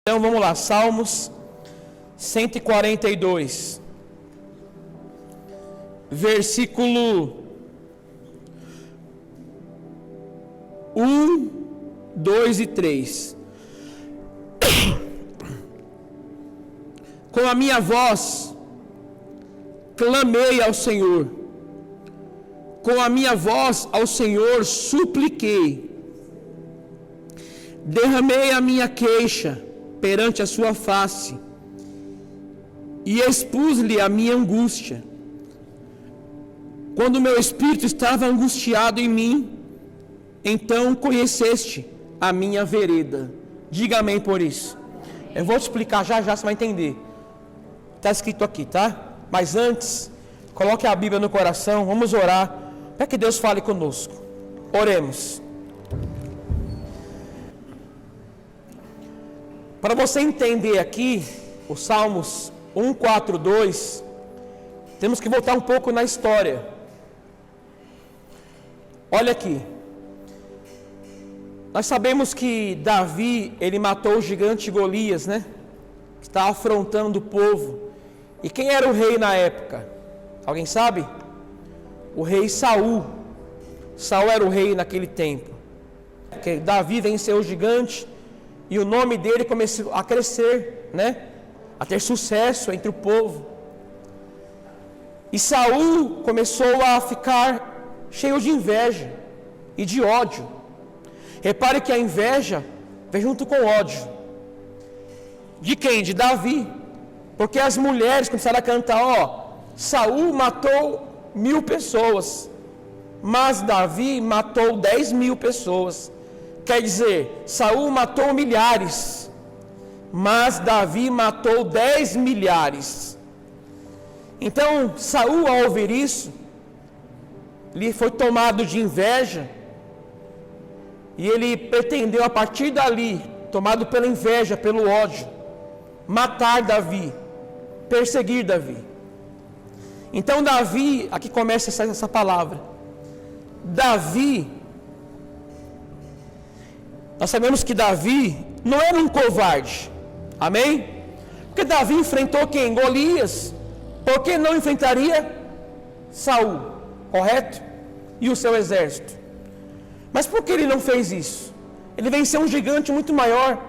Então vamos lá, Salmos 142, versículo 1, 2 e 3. Com a minha voz clamei ao Senhor, com a minha voz ao Senhor supliquei, derramei a minha queixa perante a sua face e expus-lhe a minha angústia. Quando meu espírito estava angustiado em mim, então conheceste a minha vereda. Diga amém por isso. Eu vou te explicar já, você vai entender. Está escrito aqui, tá? Mas antes, coloque a Bíblia no coração, vamos orar, para que Deus fale conosco. Oremos. Para você entender aqui, o Salmos 142, temos que voltar um pouco na história. Olha aqui. Nós sabemos que Davi, ele matou o gigante Golias, né? Que estava afrontando o povo. E quem era o rei na época? Alguém sabe? O rei Saul. Saul era o rei naquele tempo. Porque Davi venceu o gigante e o nome dele começou a crescer, né? A ter sucesso entre o povo. E Saul começou a ficar cheio de inveja e de ódio. Repare que a inveja vem junto com ódio. De quem? De Davi. Porque as mulheres começaram a cantar, Saul matou 1000 pessoas, mas Davi matou 10.000 pessoas. Quer dizer, Saul matou milhares, mas Davi matou 10 milhares. Então, Saul, ao ouvir isso, ele foi tomado de inveja, e ele pretendeu, a partir dali, tomado pela inveja, pelo ódio, matar Davi, perseguir Davi. Então Davi, aqui começa essa palavra. Davi, nós sabemos que Davi não era um covarde, amém? Porque Davi enfrentou quem? Golias. Por que não enfrentaria Saul, correto? E o seu exército. Mas por que ele não fez isso? Ele venceu um gigante muito maior.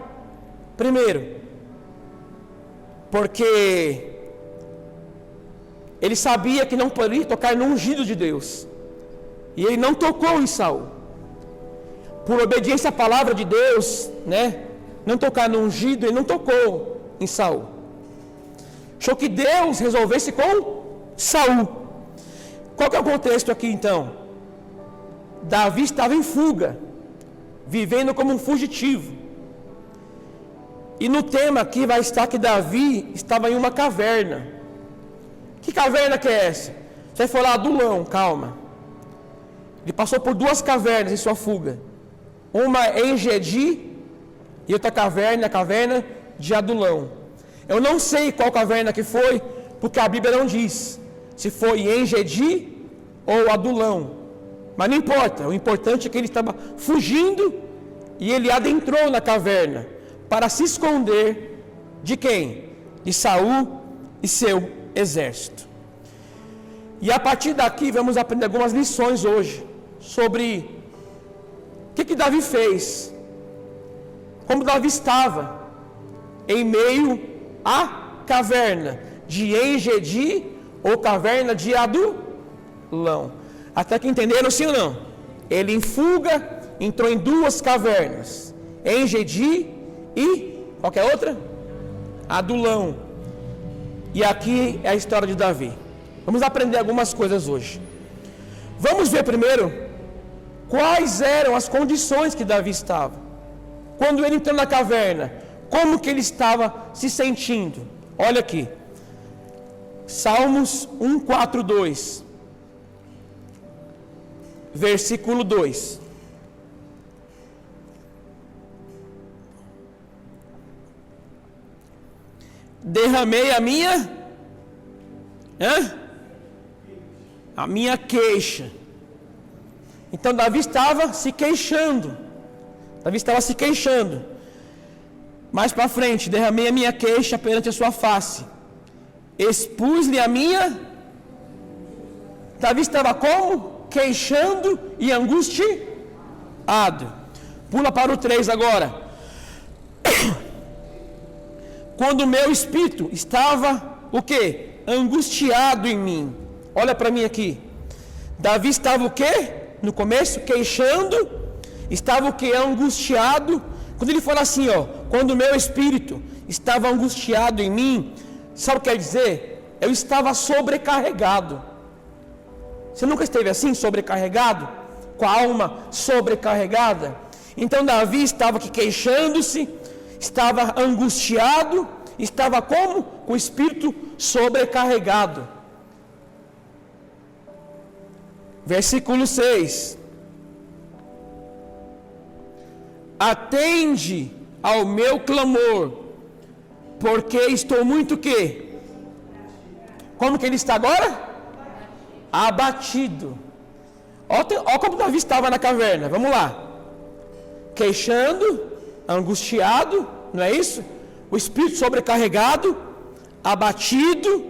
Primeiro, porque ele sabia que não poderia tocar no ungido de Deus. E ele não tocou em Saul. Por obediência à palavra de Deus, né? Não tocar no ungido, ele não tocou em Saul. Achou que Deus resolvesse com Saul. Qual que é o contexto aqui então? Davi estava em fuga, vivendo como um fugitivo. E no tema aqui vai estar que Davi estava em uma caverna. Que caverna que é essa? Você vai falar, Adulão, calma. Ele passou por 2 cavernas em sua fuga. Uma em Engedi e outra caverna, a caverna de Adulão. Eu não sei qual caverna que foi, porque a Bíblia não diz se foi em Engedi ou Adulão. Mas não importa, o importante é que ele estava fugindo e ele adentrou na caverna para se esconder de quem? De Saul e seu exército. E a partir daqui vamos aprender algumas lições hoje sobre o que Davi fez, como Davi estava em meio à caverna de Engedi ou caverna de Adulão. Até que entenderam, sim ou não? Ele em fuga entrou em 2 cavernas, Engedi e qualquer outra? Adulão. E aqui é a história de Davi. Vamos aprender algumas coisas hoje. Vamos ver primeiro quais eram as condições que Davi estava. Quando ele entrou na caverna, como que ele estava se sentindo? Olha aqui. Salmos 142. Versículo 2. Derramei a minha queixa. Então Davi estava se queixando. Mais para frente, derramei a minha queixa perante a sua face, expus-lhe a minha. Davi estava como? Queixando e angustiado. Pula para o 3 agora. Quando o meu espírito estava, o quê? Angustiado em mim. Olha para mim aqui. Davi estava o quê? No começo, queixando. Estava o quê? Angustiado. Quando ele fala assim, ó, quando o meu espírito estava angustiado em mim, sabe o que quer dizer? Eu estava sobrecarregado. Você nunca esteve assim, sobrecarregado? Com a alma sobrecarregada? Então Davi estava aqui queixando-se, estava angustiado, estava como? Com o espírito sobrecarregado. Versículo 6. Atende ao meu clamor, porque estou muito o quê? Como que ele está agora? Abatido. Olha como Davi estava na caverna, vamos lá. Queixando, angustiado, não é isso? O espírito sobrecarregado, abatido.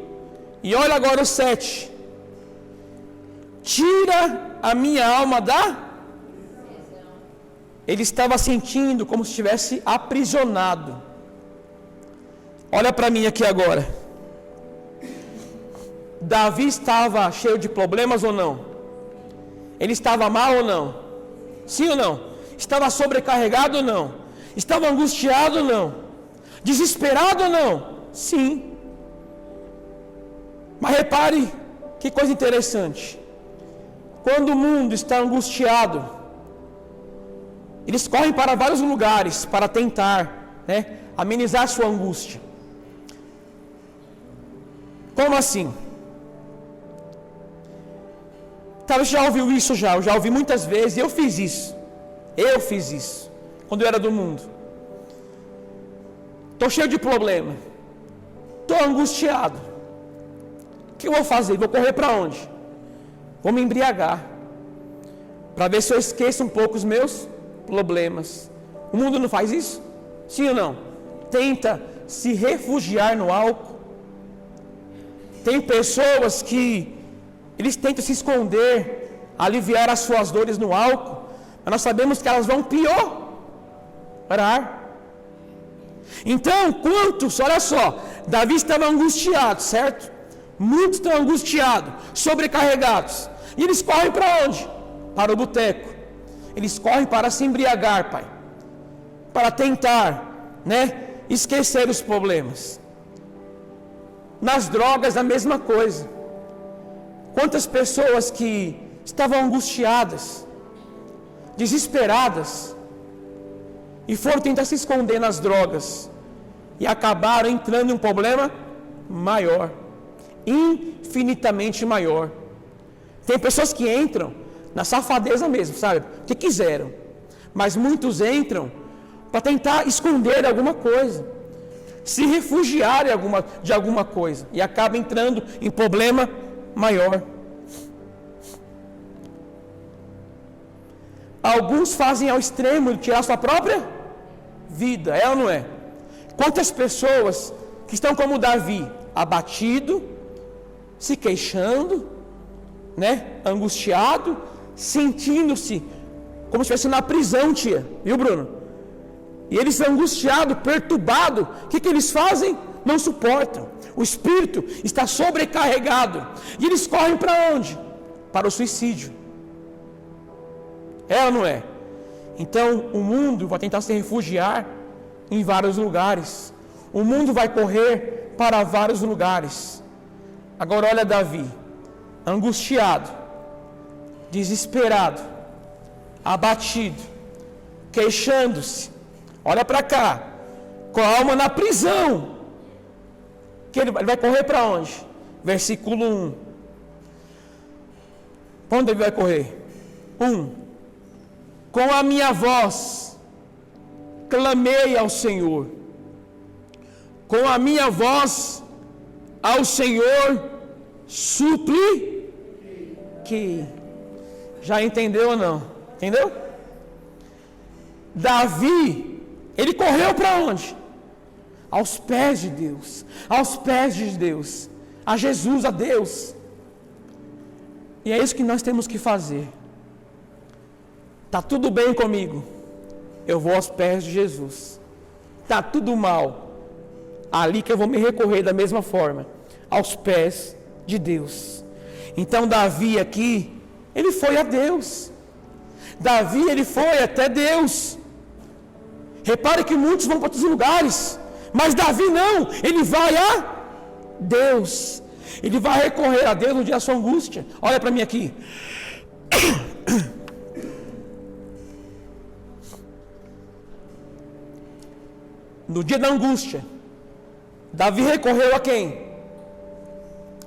E olha agora o 7. Tira a minha alma da... Ele estava sentindo como se estivesse aprisionado. Olha para mim aqui agora. Davi estava cheio de problemas ou não? Ele estava mal ou não? Sim ou não? Estava sobrecarregado ou não? Estava angustiado ou não? Desesperado ou não? Sim. Mas repare que coisa interessante. Quando o mundo está angustiado, eles correm para vários lugares para tentar, né, amenizar sua angústia. Como assim? Talvez já ouviu isso já, eu já ouvi muitas vezes, eu fiz isso, quando eu era do mundo. Estou cheio de problema, estou angustiado, o que eu vou fazer? Vou correr para onde? Vou me embriagar, para ver se eu esqueço um pouco os meus problemas. O mundo não faz isso? Sim ou não? Tenta se refugiar no álcool. Tem pessoas que eles tentam se esconder, aliviar as suas dores no álcool, mas nós sabemos que elas vão piorar. Então, quantos, olha só, Davi estava angustiado, certo? Muitos estão angustiados, sobrecarregados. E eles correm para onde? Para o boteco. Eles correm para se embriagar, pai. Para tentar, né, esquecer os problemas. Nas drogas, a mesma coisa. Quantas pessoas que estavam angustiadas, desesperadas, e foram tentar se esconder nas drogas, e acabaram entrando em um problema maior, infinitamente maior. Tem pessoas que entram na safadeza mesmo, sabe? Que quiseram. Mas muitos entram para tentar esconder alguma coisa, se refugiar de alguma coisa, e acaba entrando em problema maior. Alguns fazem ao extremo de tirar sua própria vida, é ou não é? Quantas pessoas que estão como Davi, abatido, se queixando, né? Angustiado, sentindo-se como se estivesse na prisão, tia, viu, Bruno? E eles angustiados, perturbados, o que eles fazem? Não suportam. O espírito está sobrecarregado. E eles correm para onde? Para o suicídio. É ou não é? Então, o mundo vai tentar se refugiar em vários lugares. O mundo vai correr para vários lugares. Agora olha Davi, angustiado, desesperado, abatido, queixando-se. Olha para cá, com a alma na prisão. Que ele vai correr para onde? Versículo 1. Para onde ele vai correr? 1. Com a minha voz clamei ao Senhor. Com a minha voz ao Senhor supliquei. Já entendeu ou não? Entendeu? Davi, ele correu para onde? aos pés de Deus, aos pés de Deus, a Jesus, a Deus. E é isso que nós temos que fazer. Tá tudo bem comigo, eu vou aos pés de Jesus. Tá tudo mal, ali que eu vou me recorrer da mesma forma, aos pés de Deus. Então Davi aqui, ele foi a Deus. Davi, ele foi até Deus. Repare que muitos vão para outros lugares, mas Davi não, ele vai a Deus. Ele vai recorrer a Deus no dia da sua angústia. Olha para mim aqui. No dia da angústia, Davi recorreu a quem?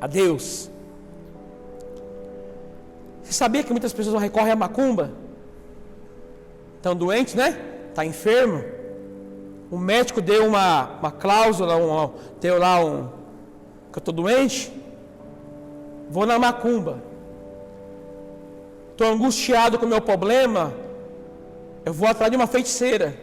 A Deus. Você sabia que muitas pessoas recorrem a macumba? Estão doentes, né? Está enfermo. O médico deu uma cláusula, deu lá que eu estou doente. Vou na macumba. Estou angustiado com o meu problema. Eu vou atrás de uma feiticeira.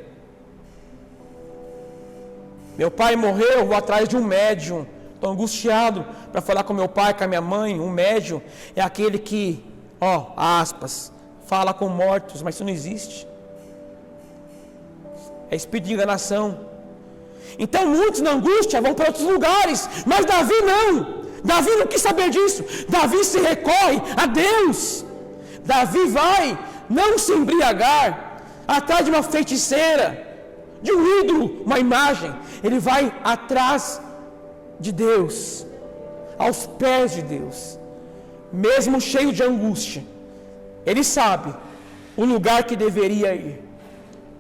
Meu pai morreu, eu vou atrás de um médium. Estou angustiado para falar com meu pai, com a minha mãe. Um médium é aquele que, aspas, fala com mortos, mas isso não existe. É espírito de enganação. Então muitos na angústia vão para outros lugares, mas Davi não. Davi não quis saber disso. Davi se recorre a Deus. Davi vai não se embriagar atrás de uma feiticeira, de um ídolo, uma imagem. Ele vai atrás de Deus, aos pés de Deus, mesmo cheio de angústia. Ele sabe o lugar que deveria ir.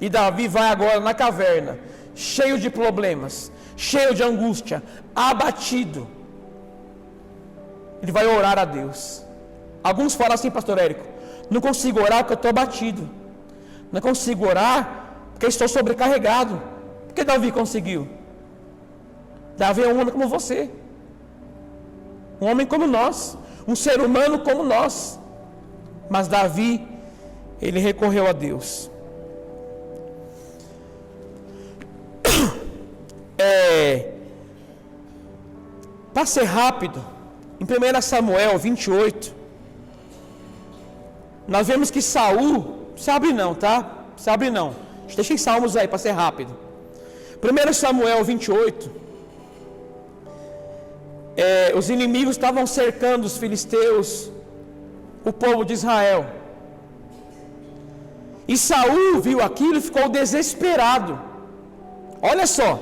E Davi vai agora na caverna, cheio de problemas, cheio de angústia, abatido. Ele vai orar a Deus. Alguns falam assim, pastor Érico, não consigo orar porque eu estou abatido. Não consigo orar porque estou sobrecarregado. Por que Davi conseguiu? Davi é um homem como você. Um homem como nós. Um ser humano como nós. Mas Davi, ele recorreu a Deus. Para ser rápido, em 1 Samuel 28, nós vemos que Saul, se abre não, tá? Se abre não. Deixa em Salmos aí para ser rápido. 1 Samuel 28, os inimigos estavam cercando os filisteus, o povo de Israel. E Saul viu aquilo e ficou desesperado. Olha só,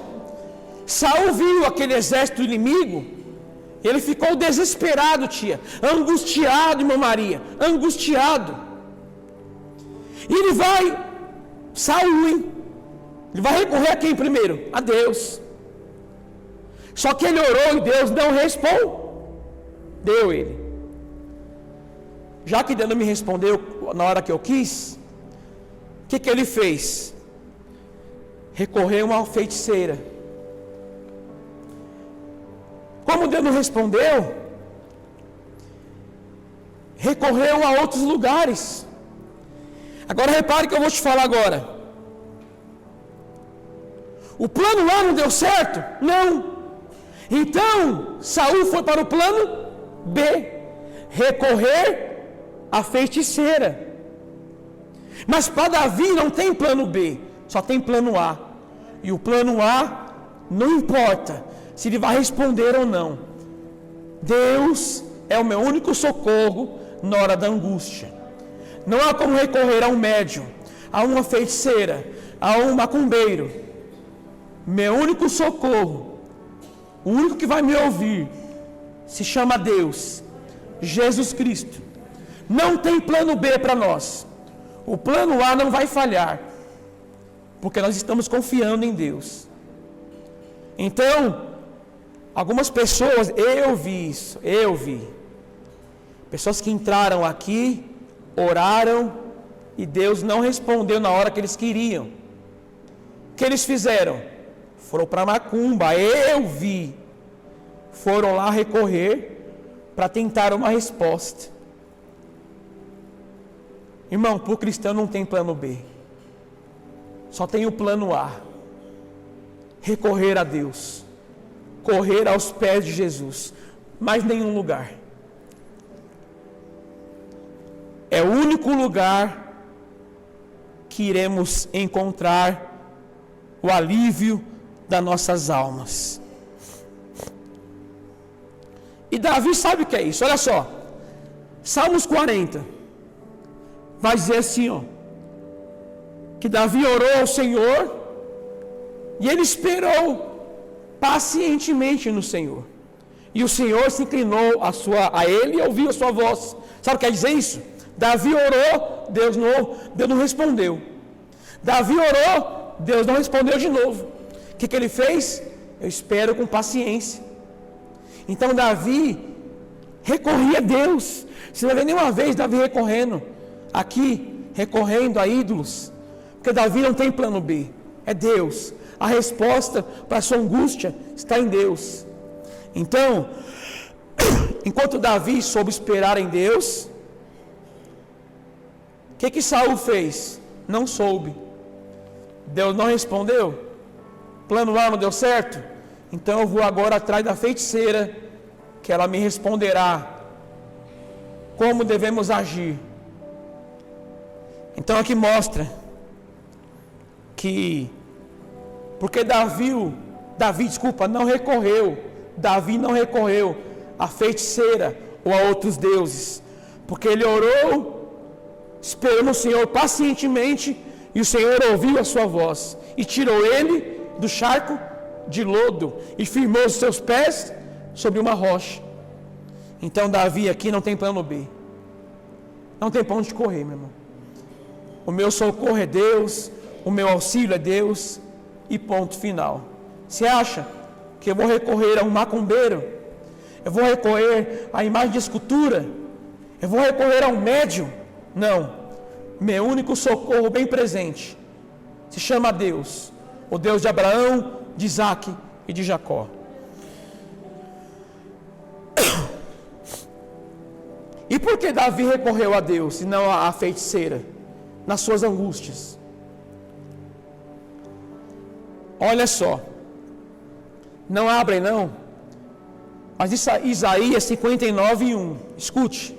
Saul viu aquele exército inimigo, ele ficou desesperado, tia, angustiado, irmã Maria, angustiado. E ele vai, Saul, hein? Ele vai recorrer a quem primeiro? A Deus. Só que ele orou e Deus não respondeu ele. Já que Deus não me respondeu na hora que eu quis, o que ele fez? Recorreu a uma feiticeira. Como Deus não respondeu, recorreu a outros lugares. Agora repare que eu vou te falar agora. O plano A não deu certo? Não. Então, Saul foi para o plano B, recorrer à feiticeira. Mas para Davi não tem plano B, só tem plano A. E o plano A não importa se ele vai responder ou não. Deus é o meu único socorro na hora da angústia. Não há como recorrer a um médium, a uma feiticeira, a um macumbeiro. Meu único socorro, o único que vai me ouvir, se chama Deus, Jesus Cristo. Não tem plano B para nós. O plano A não vai falhar, porque nós estamos confiando em Deus. Então, algumas pessoas, eu vi. Pessoas que entraram aqui, oraram, e Deus não respondeu na hora que eles queriam. O que eles fizeram? Foram para macumba, eu vi. Foram lá recorrer para tentar uma resposta. Irmão, para o cristão não tem plano B. Só tem o plano A. recorrer a Deus, correr aos pés de Jesus, mais nenhum lugar. É o único lugar que iremos encontrar o alívio das nossas almas. E Davi sabe o que é isso, olha só. Salmos 40 vai dizer assim, ó, que Davi orou ao Senhor e ele esperou pacientemente no Senhor. E o Senhor se inclinou a ele e ouviu a sua voz. Sabe o que quer dizer isso? Davi orou, Deus não respondeu. Davi orou, Deus não respondeu de novo. O que ele fez? Eu espero com paciência. Então Davi recorria a Deus. Você não vê nenhuma vez Davi recorrendo a ídolos. Porque Davi não tem plano B. É Deus. A resposta para a sua angústia está em Deus. Então, enquanto Davi soube esperar em Deus, o que Saul fez? Não soube. Deus não respondeu. Plano A não deu certo? Então eu vou agora atrás da feiticeira, que ela me responderá como devemos agir. Então aqui mostra que porque Davi não recorreu à feiticeira ou a outros deuses, porque ele orou, esperando o Senhor pacientemente, e o Senhor ouviu a sua voz e tirou ele do charco de lodo e firmou os seus pés sobre uma rocha. Então Davi aqui não tem plano B, não tem pra onde correr, meu irmão. O meu socorro é Deus, o meu auxílio é Deus, e ponto final. Você acha que eu vou recorrer a um macumbeiro? Eu vou recorrer à imagem de escultura? Eu vou recorrer a um médium? Não. Meu único socorro bem presente se chama Deus, o Deus de Abraão, de Isaac e de Jacó. E por que Davi recorreu a Deus e não à feiticeira nas suas angústias? Olha só, não abrem não, mas Isaías 59:1, escute: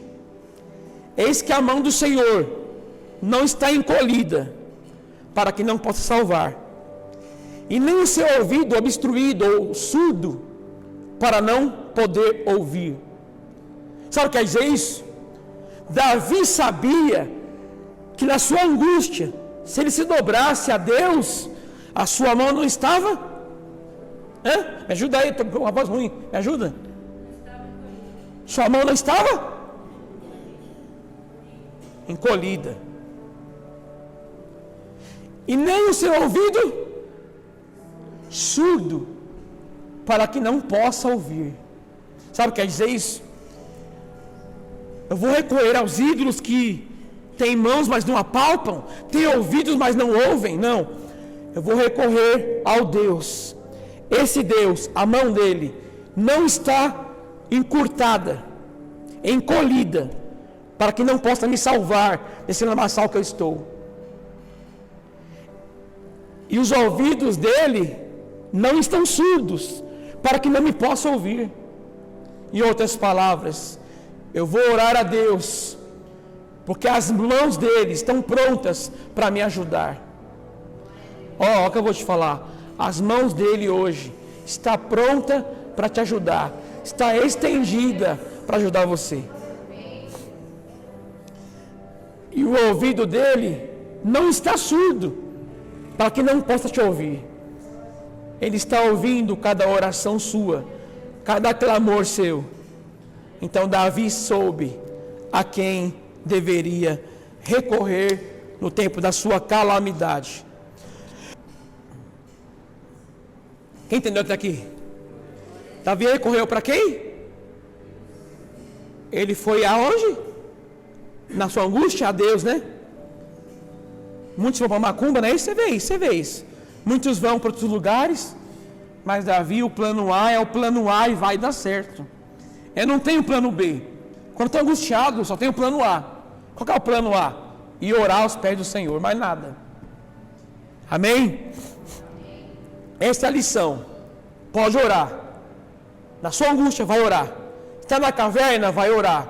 eis que a mão do Senhor não está encolhida, para que não possa salvar, e nem o seu ouvido obstruído ou surdo, para não poder ouvir. Sabe o que quer dizer isso? Davi sabia que na sua angústia, se ele se dobrasse a Deus, a sua mão não estava? Me ajuda aí, estou com uma voz ruim, me ajuda? Sua mão não estava? Encolhida. E nem o seu ouvido surdo, para que não possa ouvir. Sabe o que quer dizer isso? Eu vou recorrer aos ídolos que têm mãos, mas não apalpam, têm ouvidos, mas não ouvem? Não. Eu vou recorrer ao Deus. Esse Deus, a mão dele, não está encurtada, encolhida, para que não possa me salvar desse lamaçal que eu estou. E os ouvidos dele não estão surdos, para que não me possa ouvir. Em outras palavras, eu vou orar a Deus, porque as mãos dele estão prontas para me ajudar. Ó, o que eu vou te falar. As mãos dele hoje está pronta para te ajudar, está estendida para ajudar você. E o ouvido dele não está surdo, para que não possa te ouvir. Ele está ouvindo cada oração sua, cada clamor seu. Então Davi soube a quem deveria recorrer no tempo da sua calamidade. Quem entendeu até aqui? Davi recorreu para quem? Ele foi aonde? Na sua angústia a Deus, né? Muitos vão para macumba, né? Você vê isso. Muitos vão para outros lugares, mas Davi, o plano A é o plano A e vai dar certo. Eu não tenho plano B. Quando estou angustiado, só tenho o plano A. Qual que é o plano A? E orar aos pés do Senhor, mais nada. Amém? Essa é a lição. Pode orar. Na sua angústia, vai orar. Está na caverna, vai orar.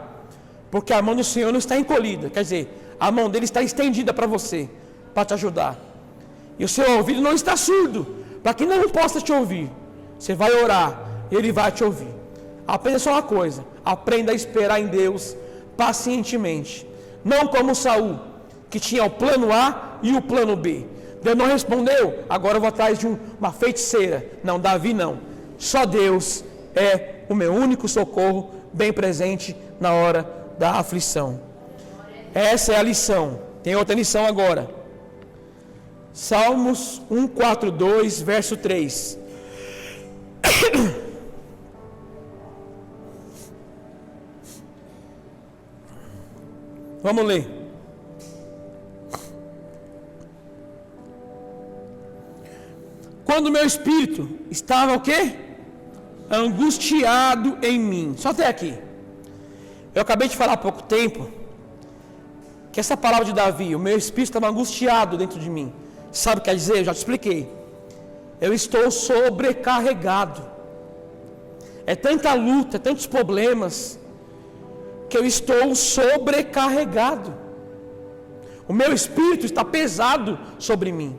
Porque a mão do Senhor não está encolhida. Quer dizer, a mão dele está estendida para você, para te ajudar. E o seu ouvido não está surdo, para que não possa te ouvir. Você vai orar, e ele vai te ouvir. Aprenda só uma coisa: aprenda a esperar em Deus pacientemente. Não como Saul, que tinha o plano A e o plano B. Deus não respondeu, agora eu vou atrás de uma feiticeira. Não, Davi não. Só Deus é o meu único socorro, bem presente na hora da aflição. Essa é a lição. Tem outra lição agora. Salmos 142, verso 3. Vamos ler. Quando meu espírito estava o quê? Angustiado em mim. Só até aqui. Eu acabei de falar há pouco tempo que essa palavra de Davi, o meu espírito estava angustiado dentro de mim. Sabe o que quer dizer? Eu já te expliquei. Eu estou sobrecarregado. É tanta luta, tantos problemas, que eu estou sobrecarregado. O meu espírito está pesado sobre mim.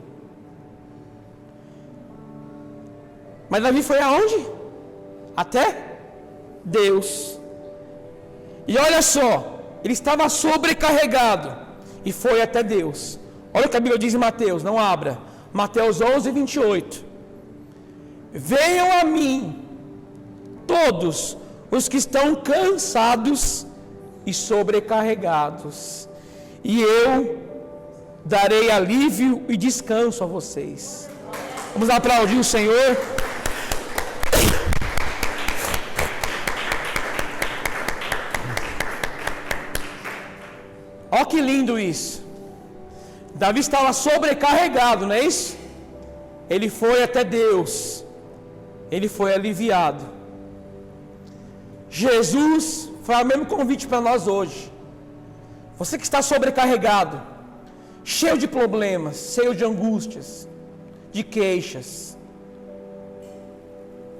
Mas Davi foi aonde? Até Deus. E olha só, ele estava sobrecarregado e foi até Deus. Olha o que a Bíblia diz em Mateus, não abra. Mateus 11, 28. Venham a mim todos os que estão cansados e sobrecarregados, e eu darei alívio e descanso a vocês. Vamos aplaudir o Senhor. Olha que lindo isso. Davi estava sobrecarregado, não é isso? Ele foi até Deus. Ele foi aliviado. Jesus faz o mesmo convite para nós hoje. Você que está sobrecarregado, cheio de problemas, cheio de angústias, de queixas.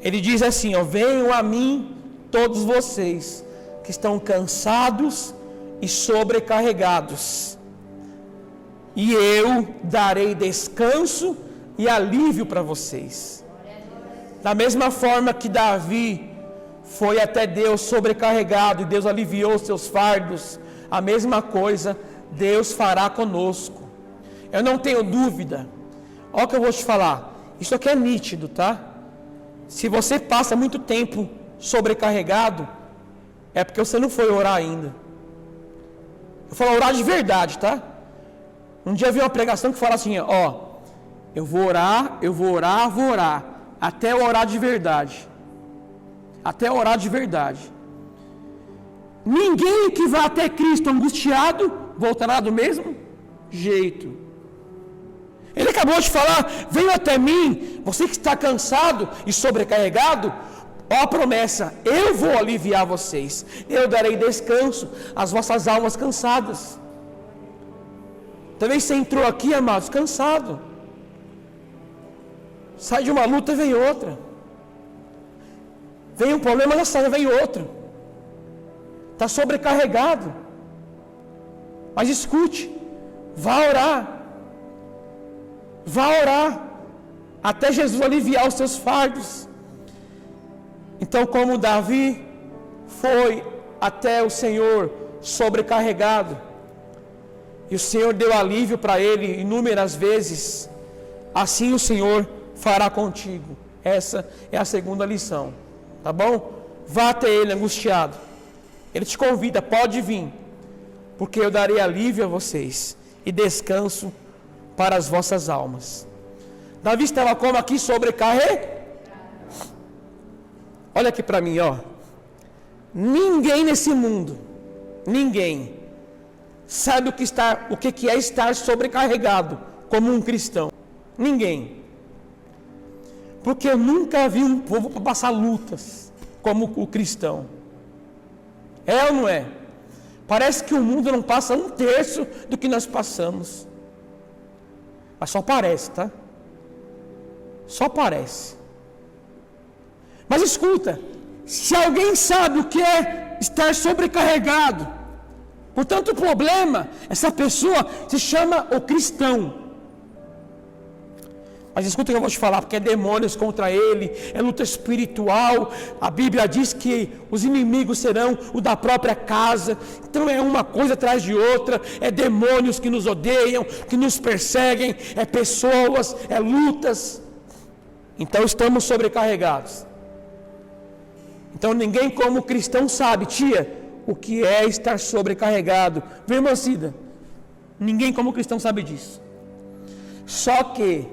Ele diz assim, ó: venham a mim todos vocês que estão cansados e sobrecarregados, e eu darei descanso e alívio para vocês. Da mesma forma que Davi foi até Deus sobrecarregado e Deus aliviou os seus fardos, a mesma coisa Deus fará conosco. Eu não tenho dúvida. Olha o que eu vou te falar. Isso aqui é nítido, tá? Se você passa muito tempo sobrecarregado, é porque você não foi orar ainda. Eu falo orar de verdade, tá? Um dia eu vi uma pregação que fala assim, ó: eu vou orar, até eu orar de verdade. Até orar de verdade. Ninguém que vai até Cristo angustiado voltará do mesmo jeito. Ele acabou de falar: venha até mim, você que está cansado e sobrecarregado. Ó a promessa: eu vou aliviar vocês, eu darei descanso às vossas almas cansadas. Talvez você entrou aqui, amados, cansado. Sai de uma luta e vem outra. Vem um problema na saia, vem outro. Está sobrecarregado. Mas escute, vá orar. Vá orar até Jesus aliviar os seus fardos. Então, como Davi foi até o Senhor sobrecarregado, e o Senhor deu alívio para ele inúmeras vezes, assim o Senhor fará contigo. Essa é a segunda lição, tá bom? Vá até ele angustiado. Ele te convida, pode vir, porque eu darei alívio a vocês e descanso para as vossas almas. Davi estava como aqui sobrecarregado. Olha aqui para mim, ó. Ninguém nesse mundo, ninguém sabe o que é estar sobrecarregado como um cristão. Ninguém. Porque eu nunca vi um povo passar lutas como o cristão. É ou não é? Parece que o mundo não passa 1/3 do que nós passamos. Mas só parece, tá? Só parece. Mas escuta, se alguém sabe o que é estar sobrecarregado por tanto problema, essa pessoa se chama o cristão. Mas escuta o que eu vou te falar, porque é demônios contra ele, é luta espiritual. A Bíblia diz que os inimigos serão o da própria casa. Então é uma coisa atrás de outra, é demônios que nos odeiam, que nos perseguem, é pessoas, é lutas. Então estamos sobrecarregados. Então ninguém como cristão sabe, tia, o que é estar sobrecarregado. Vem, irmã Cida, ninguém como cristão sabe disso. Só que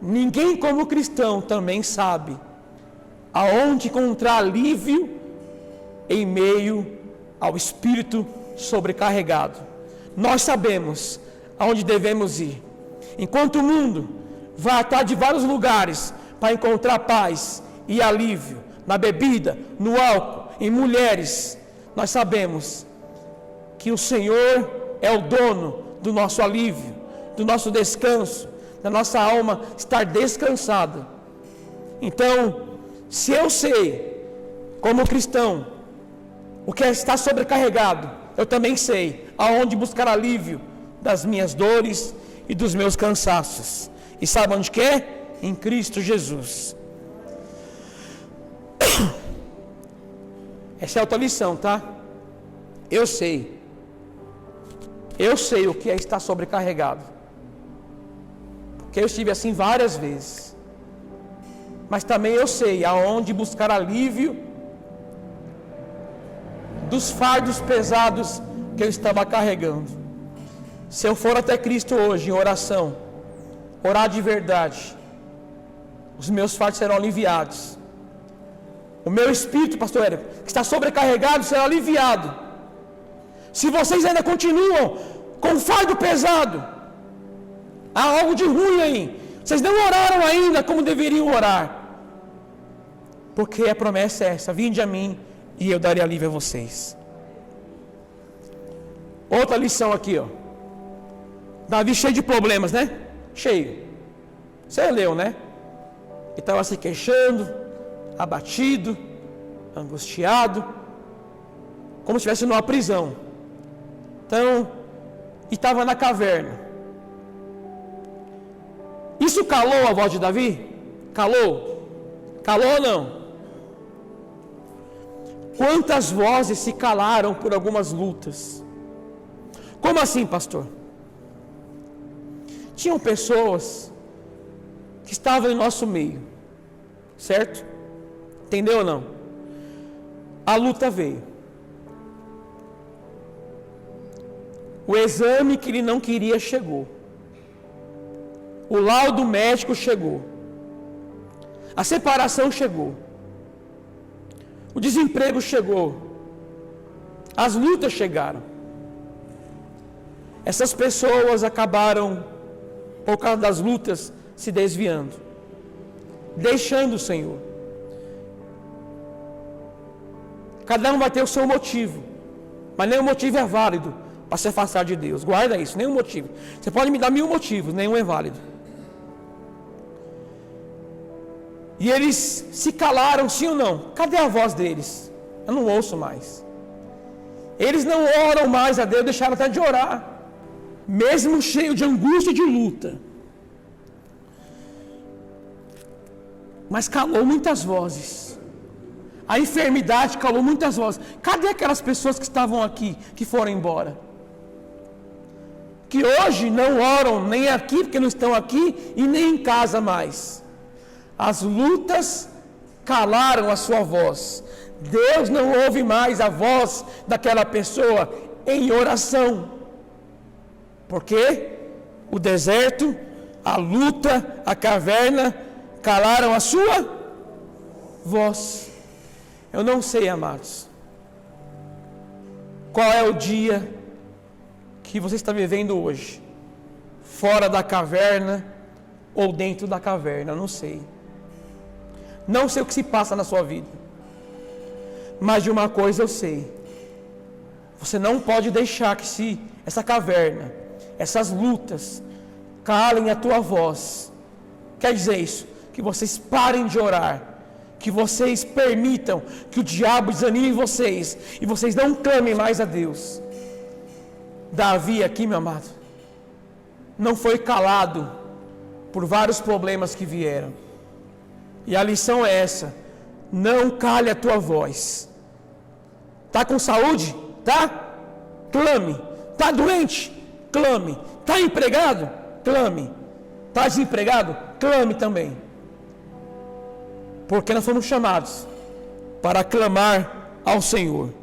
ninguém como cristão também sabe aonde encontrar alívio em meio ao espírito sobrecarregado. Nós sabemos aonde devemos ir. Enquanto o mundo vai atrás de vários lugares para encontrar paz e alívio, na bebida, no álcool, em mulheres, nós sabemos que o Senhor é o dono do nosso alívio, do nosso descanso, da nossa alma estar descansada. Então, se eu sei, como cristão, o que é estar sobrecarregado, eu também sei aonde buscar alívio das minhas dores e dos meus cansaços. E sabe onde que é? Em Cristo Jesus. Essa é outra lição, tá? Eu sei o que é estar sobrecarregado. Porque eu estive assim várias vezes. Mas também eu sei aonde buscar alívio dos fardos pesados que eu estava carregando. Se eu for até Cristo hoje em oração, orar de verdade, os meus fardos serão aliviados. O meu espírito, pastor Érico, que está sobrecarregado, será aliviado. Se vocês ainda continuam com fardo pesado, há algo de ruim aí. Vocês não oraram ainda como deveriam orar. Porque a promessa é essa: vinde a mim e eu darei alívio a vocês. Outra lição aqui, ó. Davi cheio de problemas, né? Cheio. Você leu, né? Ele estava se queixando, abatido, angustiado, como se estivesse numa prisão. Então, e estava na caverna. Isso calou a voz de Davi? Calou? Calou ou não? Quantas vozes se calaram por algumas lutas? Como assim, pastor? Tinham pessoas que estavam em nosso meio, certo? Entendeu ou não? A luta veio. O exame que ele não queria chegou. O laudo médico chegou. A separação chegou. O desemprego chegou. As lutas chegaram. Essas pessoas acabaram, por causa das lutas, se desviando, deixando o Senhor. Cada um vai ter o seu motivo, mas nenhum motivo é válido para se afastar de Deus. Guarda isso, nenhum motivo. Você pode me dar 1000 motivos, nenhum é válido. E eles se calaram, sim ou não? Cadê a voz deles? Eu não ouço mais. Eles não oram mais a Deus, deixaram até de orar, mesmo cheio de angústia e de luta. Mas calou muitas vozes. A enfermidade calou muitas vozes. Cadê aquelas pessoas que estavam aqui, que foram embora? Que hoje não oram nem aqui, porque não estão aqui, e nem em casa mais. As lutas calaram a sua voz. Deus não ouve mais a voz daquela pessoa em oração. Porque o deserto, a luta, a caverna calaram a sua voz. Eu não sei, amados, qual é o dia que você está vivendo hoje, fora da caverna ou dentro da caverna, eu não sei. Não sei o que se passa na sua vida, mas de uma coisa eu sei: você não pode deixar que essa caverna, essas lutas, calem a tua voz quer dizer isso? Que vocês parem de orar, que vocês permitam que o diabo desanime vocês, e vocês não clamem mais a Deus. Davi aqui, meu amado, não foi calado por vários problemas que vieram, e a lição é essa: não cale a tua voz. Está com saúde? Tá? Clame. Está doente? Clame. Está empregado? Clame. Está desempregado? Clame também. Porque nós fomos chamados para clamar ao Senhor.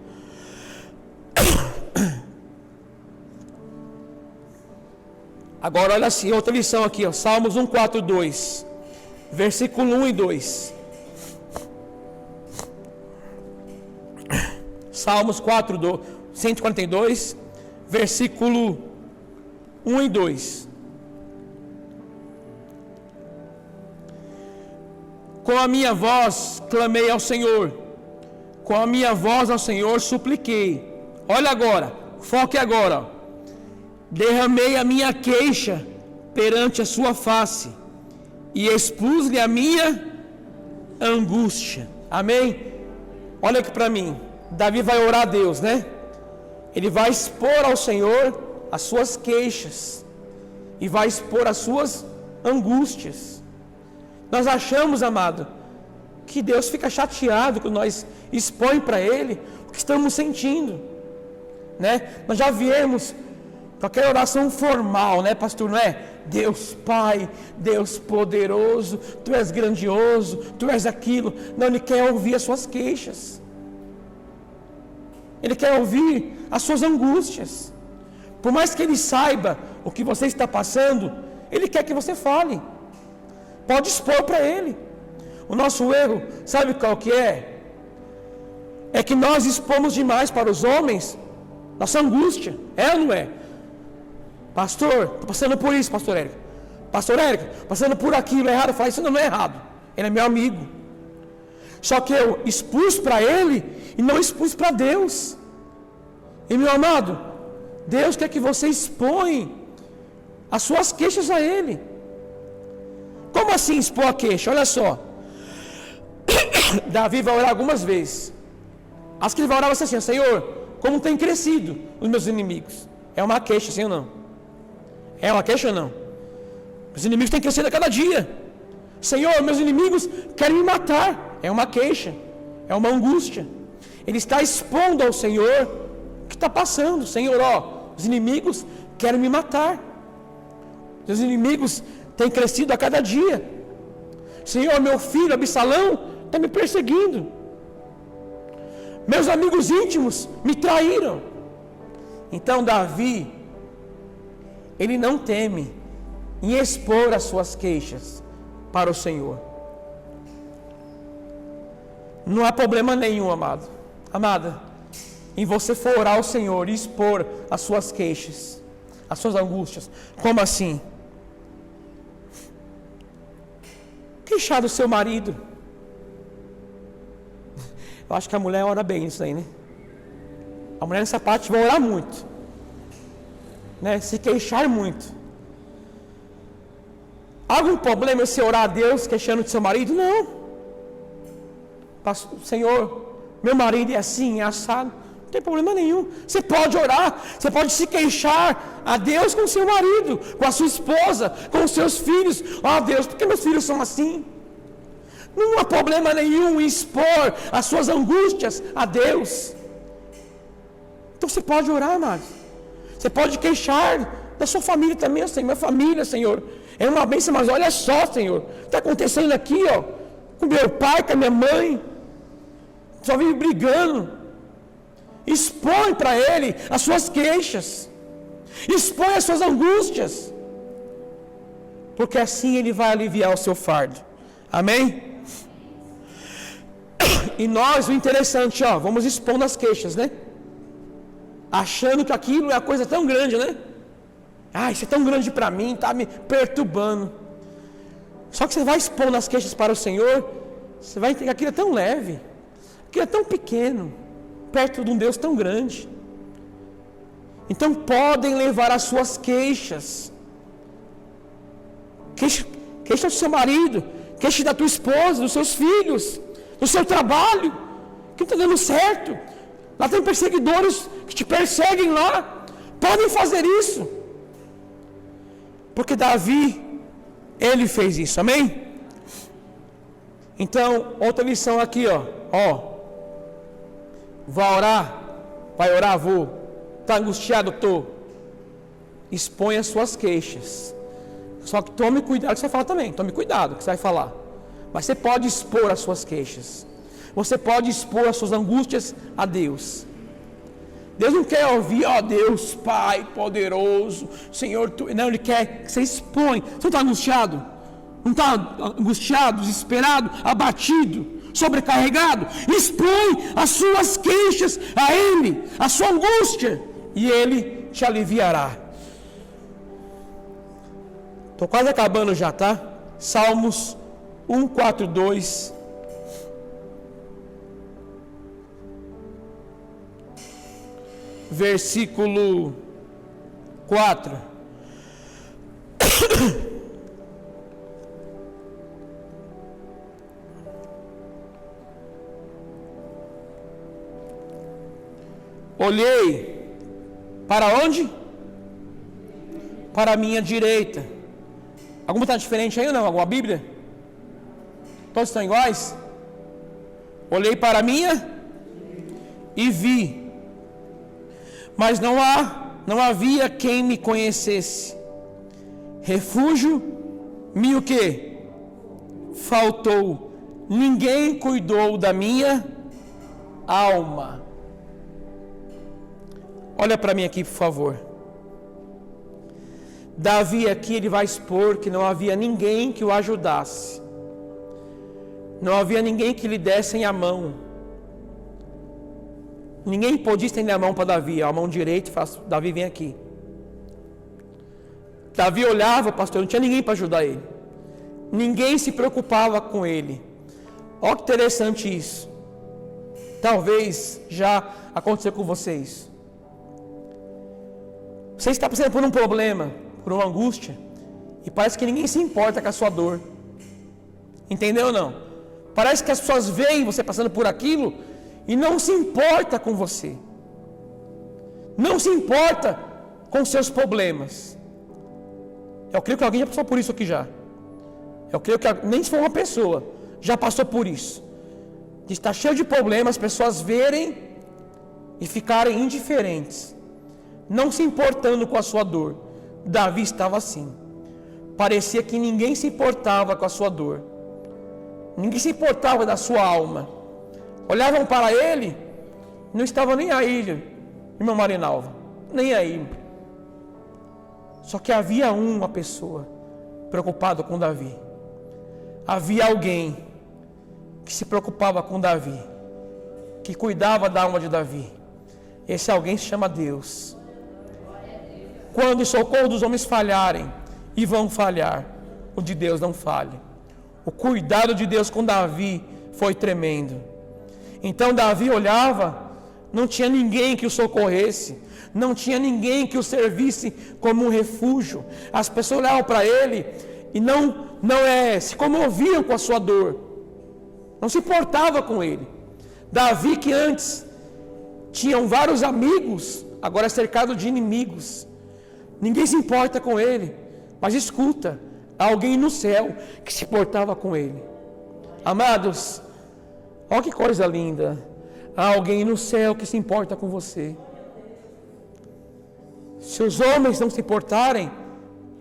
Agora olha assim, outra lição aqui, ó, Salmos 1:4-2, versículo 1 e 2. Salmos 142, versículo 1 e 2. Com a minha voz clamei ao Senhor, com a minha voz ao Senhor supliquei. Olha agora, foque agora. Derramei a minha queixa perante a sua face e expus-lhe a minha angústia. Amém? Olha aqui para mim. Davi vai orar a Deus, né? Ele vai expor ao Senhor as suas queixas e vai expor as suas angústias. Nós achamos, amado, que Deus fica chateado quando nós expõe para Ele o que estamos sentindo, né? Nós já viemos com aquela oração formal, né, pastor, não é? Deus Pai, Deus poderoso, Tu és grandioso, Tu és aquilo. Não, Ele quer ouvir as suas queixas. Ele quer ouvir as suas angústias. Por mais que Ele saiba o que você está passando, Ele quer que você fale. Pode expor para Ele. O nosso erro, sabe qual que é? É que nós expomos demais para os homens nossa angústia. É ou não é? Pastor, estou passando por isso, pastor Érico. Pastor Érico, passando por aquilo, é errado. Eu falo, isso não é errado. Ele é meu amigo. Só que eu expus para ele e não expus para Deus. E meu amado, Deus quer que você expõe as suas queixas a Ele. Como assim expor a queixa? Olha só. Davi vai orar algumas vezes. Acho que ele vai orar assim: Senhor, como tem crescido os meus inimigos. É uma queixa, sim ou não? É uma queixa ou não? Os inimigos têm crescido a cada dia. Senhor, meus inimigos querem me matar. É uma queixa, é uma angústia. Ele está expondo ao Senhor o que está passando. Senhor, ó, os inimigos querem me matar. Os inimigos têm crescido a cada dia. Senhor, meu filho Absalão está me perseguindo. Meus amigos íntimos me traíram. Então Davi, ele não teme em expor as suas queixas para o Senhor. Não há problema nenhum, amado, amada, em você for orar ao Senhor e expor as suas queixas, as suas angústias. Como assim? Queixar do seu marido. Eu acho que a mulher ora bem isso aí, né? A mulher nessa parte vai orar muito, né? Se queixar muito. Algum problema você orar a Deus queixando do seu marido? Não. Senhor, meu marido é assim, é assado. Não tem problema nenhum. Você pode orar, você pode se queixar a Deus com o seu marido, com a sua esposa, com os seus filhos. Ó Deus, por que meus filhos são assim? Não há problema nenhum em expor as suas angústias a Deus. Então você pode orar, amados. Você pode queixar da sua família também. Senhor, minha família, Senhor, é uma bênção, mas olha só, Senhor, o que está acontecendo aqui, ó, com meu pai, com a minha mãe, só vive brigando. Expõe para Ele as suas queixas, expõe as suas angústias, porque assim Ele vai aliviar o seu fardo. Amém? E nós, o interessante, ó, vamos expondo as queixas, né? Achando que aquilo é uma coisa tão grande, né? Ah, isso é tão grande para mim, está me perturbando. Só que você vai expondo as queixas para o Senhor, você vai entender que aquilo é tão leve, aquilo é tão pequeno, perto de um Deus tão grande. Então podem levar as suas queixas. queixa do seu marido, queixa da tua esposa, dos seus filhos, do seu trabalho, que não está dando certo. Lá tem perseguidores que te perseguem lá. Podem fazer isso. Porque Davi, ele fez isso, amém? Então, outra lição aqui, ó. Vai orar, vou. Está angustiado? Estou. Expõe as suas queixas. Só que tome cuidado que você vai falar também. Tome cuidado que você vai falar. Mas você pode expor as suas queixas. Você pode expor as suas angústias a Deus. Deus não quer ouvir, Deus, Pai poderoso, Senhor, Tu... Não, Ele quer que você expõe. Você não está angustiado? Não está angustiado, desesperado, abatido, sobrecarregado? Expõe as suas queixas a Ele, a sua angústia, e Ele te aliviará. Estou quase acabando já, tá? Salmos 142. Versículo 4. Olhei para onde? Para a minha direita. Alguma está diferente aí ou não? Alguma Bíblia? Todos estão iguais? Olhei para a minha e vi. Mas não havia quem me conhecesse. Refúgio me o quê? Faltou. Ninguém cuidou da minha alma. Olha para mim aqui, por favor. Davi aqui, ele vai expor que não havia ninguém que o ajudasse. Não havia ninguém que lhe dessem a mão. Ninguém podia estender a mão para Davi, a mão direita, e falar, Davi, vem aqui. Davi olhava, pastor, não tinha ninguém para ajudar ele. Ninguém se preocupava com ele. Olha que interessante isso. Talvez já aconteceu com vocês. Você está passando por um problema, por uma angústia, e parece que ninguém se importa com a sua dor. Entendeu ou não? Parece que as pessoas veem você passando por aquilo e não se importa com você. Não se importa com seus problemas. Eu creio que alguém já passou por isso aqui já. Eu creio que nem se for uma pessoa já passou por isso. De estar cheio de problemas, as pessoas verem e ficarem indiferentes, não se importando com a sua dor. Davi estava assim. Parecia que ninguém se importava com a sua dor. Ninguém se importava da sua alma. Olhavam para ele, não estavam nem aí, irmão Marinalva, nem aí. Só que havia uma pessoa preocupada com Davi. Havia alguém que se preocupava com Davi, que cuidava da alma de Davi. Esse alguém se chama Deus. Quando o socorro dos homens falharem, e vão falhar, o de Deus não falhe. O cuidado de Deus com Davi foi tremendo. Então Davi olhava, não tinha ninguém que o socorresse, não tinha ninguém que o servisse como um refúgio. As pessoas olhavam para ele e não se comoviam com a sua dor, não se importava com ele. Davi, que antes tinham vários amigos, agora é cercado de inimigos. Ninguém se importa com ele, mas escuta, há alguém no céu que se importava com ele. Amados, olha que coisa linda. Há alguém no céu que se importa com você. Se os homens não se importarem,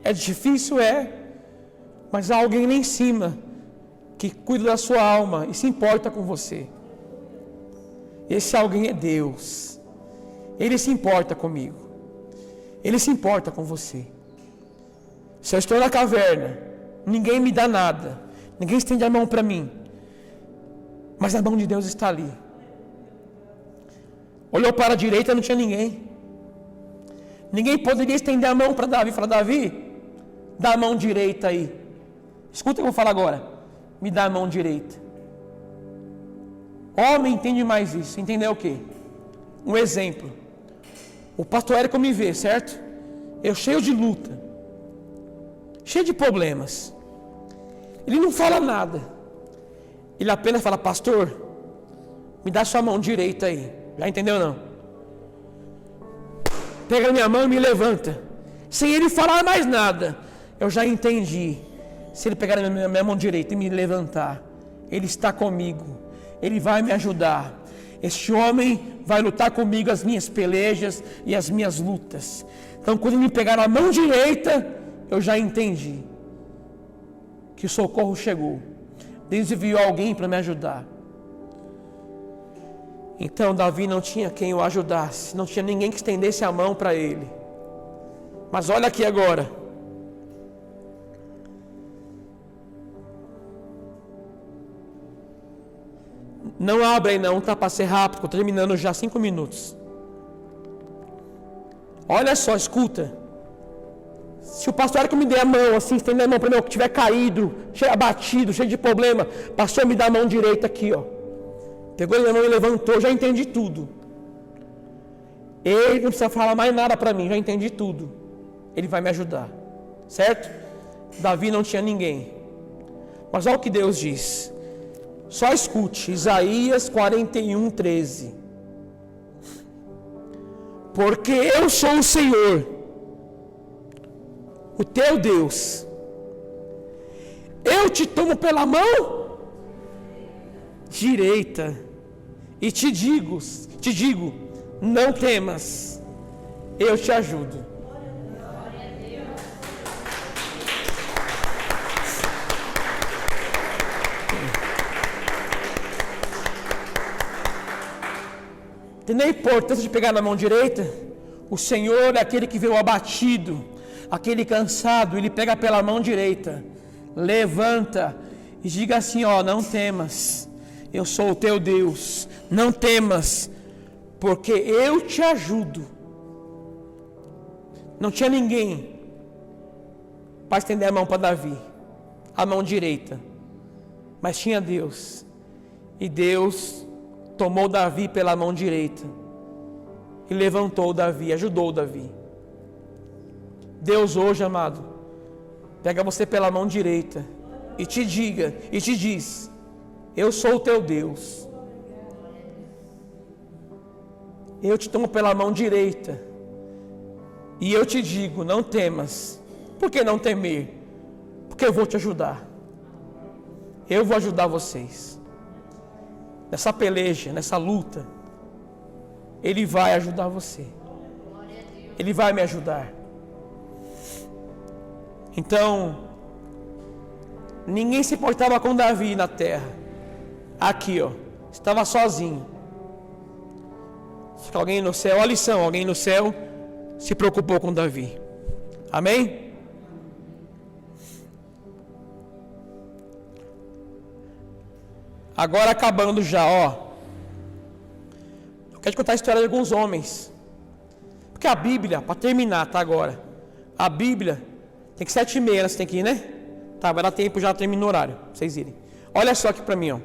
é difícil, mas há alguém lá em cima que cuida da sua alma e se importa com você. Esse alguém é Deus. Ele se importa comigo. Ele se importa com você. Se eu estou na caverna, ninguém me dá nada, ninguém estende a mão para mim, mas a mão de Deus está ali. Olhou para a direita, não tinha ninguém. Ninguém poderia estender a mão para Davi e falar, Davi, dá a mão direita aí. Escuta o que eu vou falar agora. Me dá a mão direita. Homem entende mais isso. Entendeu o quê? Um exemplo. O pastor Érico me vê, certo? Eu cheio de luta, cheio de problemas. Ele não fala nada. Ele apenas fala: pastor, me dá sua mão direita aí. Já entendeu não? Pega a minha mão e me levanta. Sem ele falar mais nada, eu já entendi. Se ele pegar a minha mão direita e me levantar, ele está comigo. Ele vai me ajudar. Este homem vai lutar comigo as minhas pelejas e as minhas lutas. Então, quando ele me pegar na mão direita, eu já entendi que o socorro chegou. Deus enviou alguém para me ajudar. Então Davi não tinha quem o ajudasse, não tinha ninguém que estendesse a mão para ele. Mas olha aqui agora. Não abre aí não, tá? Para ser rápido, estou terminando já 5 minutos. Olha só, escuta. Se o pastor que me der a mão, assim, estender a mão para mim, que tiver caído, cheio abatido, cheio de problema, pastor, me dá a mão direita aqui, ó. Pegou a minha mão e levantou, já entendi tudo. Ele não precisa falar mais nada para mim, já entendi tudo. Ele vai me ajudar, certo? Davi não tinha ninguém. Mas olha o que Deus diz. Só escute, Isaías 41:13. Porque eu sou o Senhor, o teu Deus. Eu te tomo pela mão direita e te digo, não temas, eu te ajudo. Entendeu a importância de pegar na mão direita? O Senhor é aquele que vê o abatido, aquele cansado, Ele pega pela mão direita, levanta e diga assim: ó, não temas, eu sou o teu Deus, não temas, porque eu te ajudo. Não tinha ninguém para estender a mão para Davi, a mão direita, mas tinha Deus, e Deus tomou Davi pela mão direita e levantou Davi, ajudou Davi. Deus hoje, amado, pega você pela mão direita e te diz: eu sou o teu Deus. Eu te tomo pela mão direita e eu te digo: não temas. Por que não temer? Porque eu vou te ajudar. Eu vou ajudar vocês. Nessa peleja, nessa luta, Ele vai ajudar você. Ele vai me ajudar. Então, ninguém se importava com Davi na terra. Aqui, ó, estava sozinho. Fica alguém no céu, olha a lição, alguém no céu se preocupou com Davi. Amém? Agora acabando já, ó. Eu quero te contar a história de alguns homens. Porque a Bíblia, para terminar, tá agora. A Bíblia tem que 7h30, você tem que ir, né? Tá, vai dar tempo, já termina o horário, pra vocês irem. Olha só aqui para mim, ó.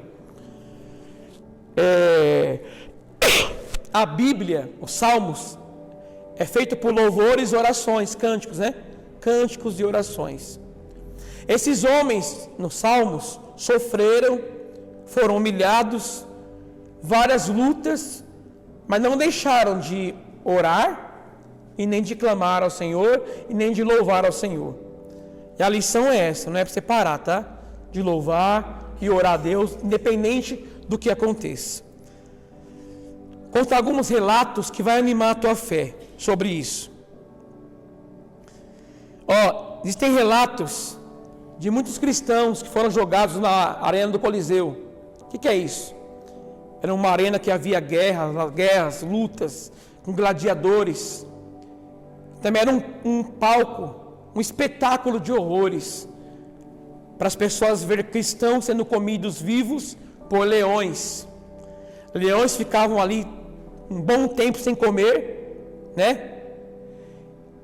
A Bíblia, os Salmos, é feito por louvores e orações, cânticos, né? Cânticos e orações. Esses homens, nos Salmos, sofreram, foram humilhados, várias lutas, mas não deixaram de orar, e nem de clamar ao Senhor, e nem de louvar ao Senhor. E a lição é essa, não é para você parar, tá? De louvar e orar a Deus, independente do que aconteça. Conta alguns relatos que vai animar a tua fé sobre isso. Ó, existem relatos de muitos cristãos que foram jogados na arena do Coliseu. O que é isso? Era uma arena que havia guerras, lutas, com gladiadores. Também era um palco, um espetáculo de horrores, para as pessoas ver cristãos sendo comidos vivos por leões. Leões ficavam ali um bom tempo sem comer, né?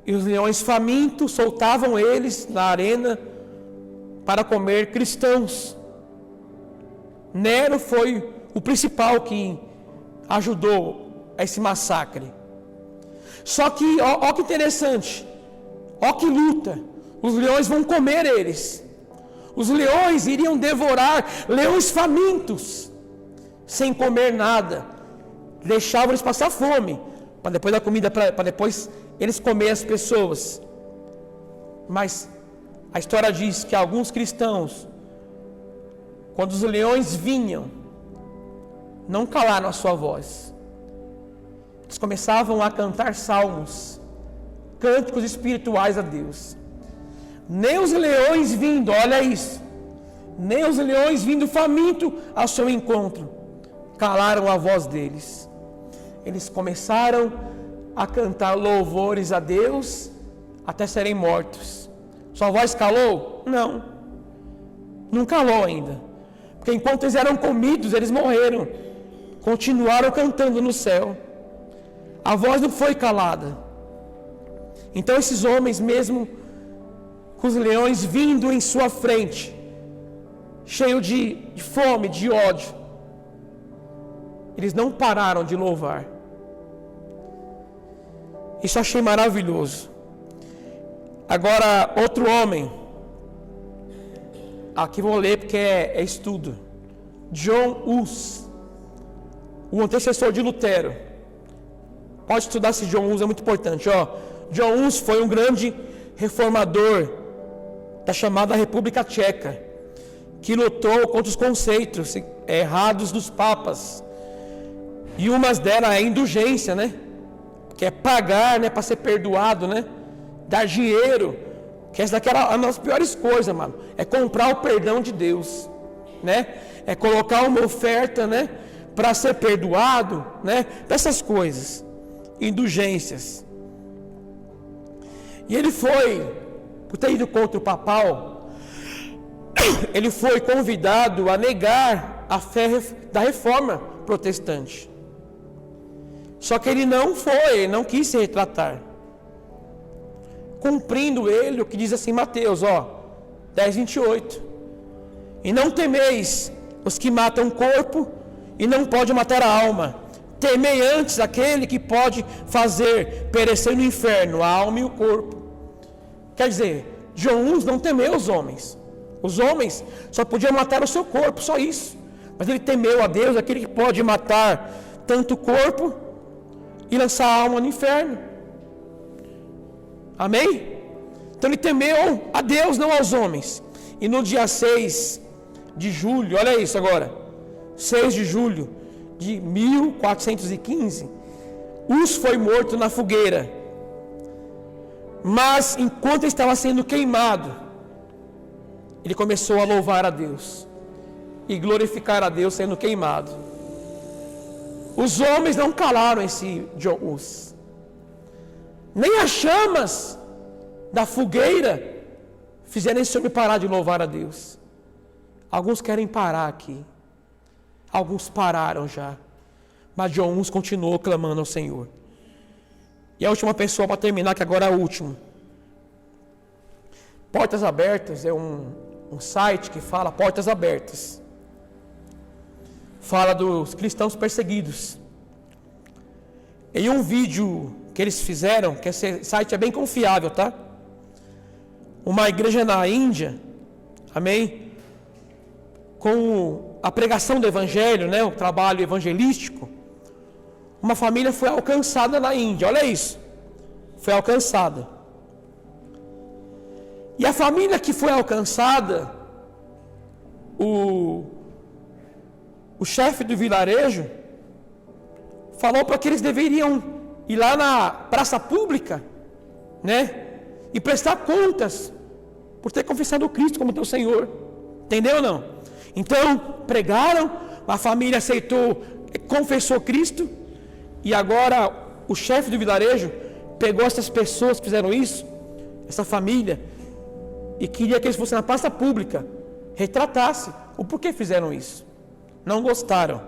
E os leões famintos soltavam eles na arena para comer cristãos. Nero foi o principal que ajudou a esse massacre. Só que, ó que interessante, ó que luta, os leões vão comer eles. Os leões iriam devorar, leões famintos, sem comer nada. Deixavam eles passar fome, para depois da comida, para depois eles comer as pessoas. Mas a história diz que alguns cristãos, quando os leões vinham, não calaram a sua voz. Eles começavam a cantar salmos, cânticos espirituais a Deus. Nem os leões vindo, olha isso, nem os leões vindo faminto ao seu encontro, calaram a voz deles. Eles começaram a cantar louvores a Deus até serem mortos. Sua voz calou? Não, não calou ainda, porque enquanto eles eram comidos, eles morreram, continuaram cantando no céu. A voz não foi calada. Então esses homens, mesmo com os leões vindo em sua frente, cheio de fome, de ódio, eles não pararam de louvar. Isso achei maravilhoso. Agora, outro homem, aqui vou ler porque é estudo. John Hus, o antecessor de Lutero. Pode estudar esse John Hus, é muito importante. John Hus foi um grande reformador da chamada República Tcheca, que lutou contra os conceitos errados dos papas. E umas delas é indulgência, né? Que é pagar, né, para ser perdoado, né? Dar dinheiro, que essa daqui era uma das piores coisas, mano. É comprar o perdão de Deus, né? É colocar uma oferta, né, para ser perdoado, né? Essas coisas, indulgências. E ele foi, por ter ido contra o papal, ele foi convidado a negar a fé da reforma protestante. Só que ele não quis se retratar. Cumprindo ele o que diz assim Mateus, 10:28. E não temeis os que matam o corpo e não pode matar a alma. Temei antes aquele que pode fazer perecer no inferno a alma e o corpo. Quer dizer, John Hus não temeu os homens. Os homens só podiam matar o seu corpo, só isso. Mas ele temeu a Deus, aquele que pode matar tanto o corpo e lançar a alma no inferno. Amém? Então ele temeu a Deus, não aos homens. E no dia 6 de julho, olha isso agora, 6 de julho de 1415, Hus foi morto na fogueira. Mas enquanto ele estava sendo queimado, ele começou a louvar a Deus e glorificar a Deus sendo queimado. Os homens não calaram esse John Hus. Nem as chamas da fogueira fizeram esse homem parar de louvar a Deus. Alguns querem parar aqui. Alguns pararam já. Mas John Hus continuou clamando ao Senhor. E a última pessoa para terminar, que agora é a última. Portas Abertas é um site que fala Portas Abertas. Fala dos cristãos perseguidos. Em um vídeo que eles fizeram, que esse site é bem confiável, tá? Uma igreja na Índia, amém? Com a pregação do evangelho, né? O trabalho evangelístico. Uma família foi alcançada na Índia, olha isso. Foi alcançada. E a família que foi alcançada, o chefe do vilarejo falou para que eles deveriam ir lá na praça pública, né? E prestar contas por ter confessado Cristo como teu Senhor. Entendeu ou não? Então, pregaram, a família aceitou, confessou Cristo, e agora o chefe do vilarejo pegou essas pessoas que fizeram isso, essa família, e queria que eles fossem na praça pública, retratasse o porquê fizeram isso. Não gostaram.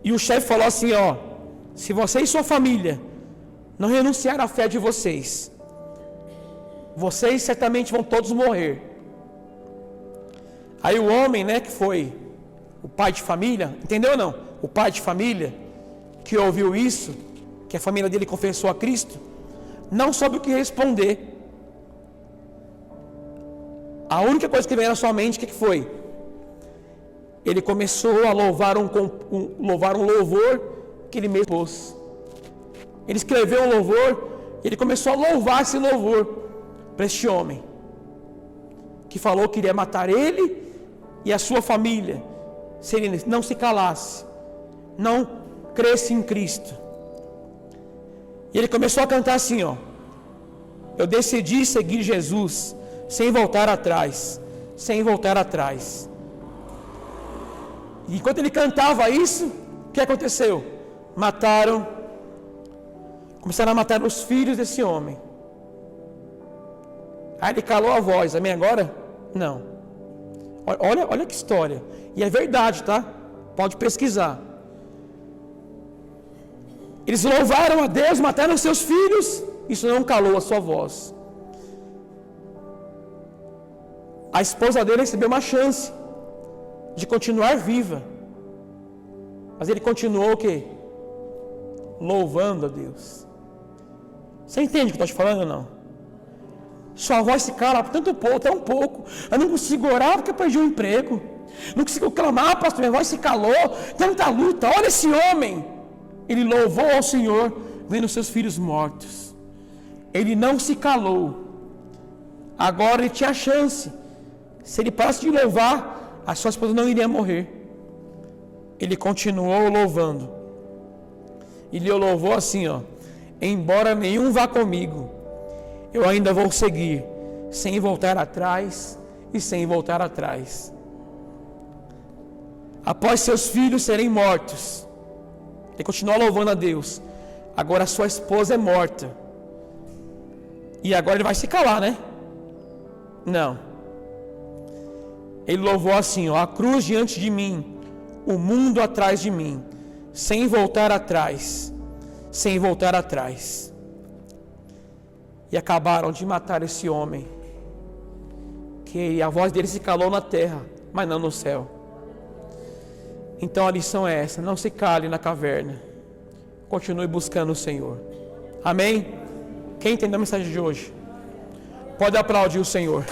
E o chefe falou assim, se você e sua família não renunciar à fé de vocês, vocês certamente vão todos morrer. Aí o homem, né, que foi o pai de família, entendeu ou não? O pai de família, que ouviu isso, que a família dele confessou a Cristo, não soube o que responder. A única coisa que veio na sua mente, o que foi? Ele começou a louvar um louvor que ele mesmo pôs. Ele escreveu um louvor, ele começou a louvar esse louvor para este homem, que falou que iria matar ele e a sua família, se ele não se calasse, não cresce em Cristo. E ele começou a cantar assim, ó: eu decidi seguir Jesus, sem voltar atrás, sem voltar atrás. E enquanto ele cantava isso, o que aconteceu? Começaram a matar os filhos desse homem. Aí ele calou a voz, amém agora? Não. Olha que história. E é verdade, tá? Pode pesquisar. Eles louvaram a Deus, mataram seus filhos, isso não calou a sua voz. A esposa dele recebeu uma chance de continuar viva, mas ele continuou o quê? Louvando a Deus. Você entende o que eu estou te falando ou não? Sua voz se cala tão pouco. Eu não consigo orar porque eu perdi o emprego. Não consigo clamar, pastor, minha voz se calou. Tanta luta, olha esse homem. Ele louvou ao Senhor, vendo seus filhos mortos. Ele não se calou. Agora ele tinha chance. Se ele parasse de louvar, a sua esposa não iria morrer. Ele continuou louvando. Ele louvou assim, ó: embora nenhum vá comigo, eu ainda vou seguir, sem voltar atrás e sem voltar atrás. Após seus filhos serem mortos, ele continua louvando a Deus. Agora sua esposa é morta. E agora ele vai se calar, né? Não. Ele louvou assim, ó: a cruz diante de mim, o mundo atrás de mim, sem voltar atrás, sem voltar atrás. E acabaram de matar esse homem, que a voz dele se calou na terra, mas não no céu. Então a lição é essa: não se cale na caverna, continue buscando o Senhor. Amém? Quem entendeu a mensagem de hoje? Pode aplaudir o Senhor.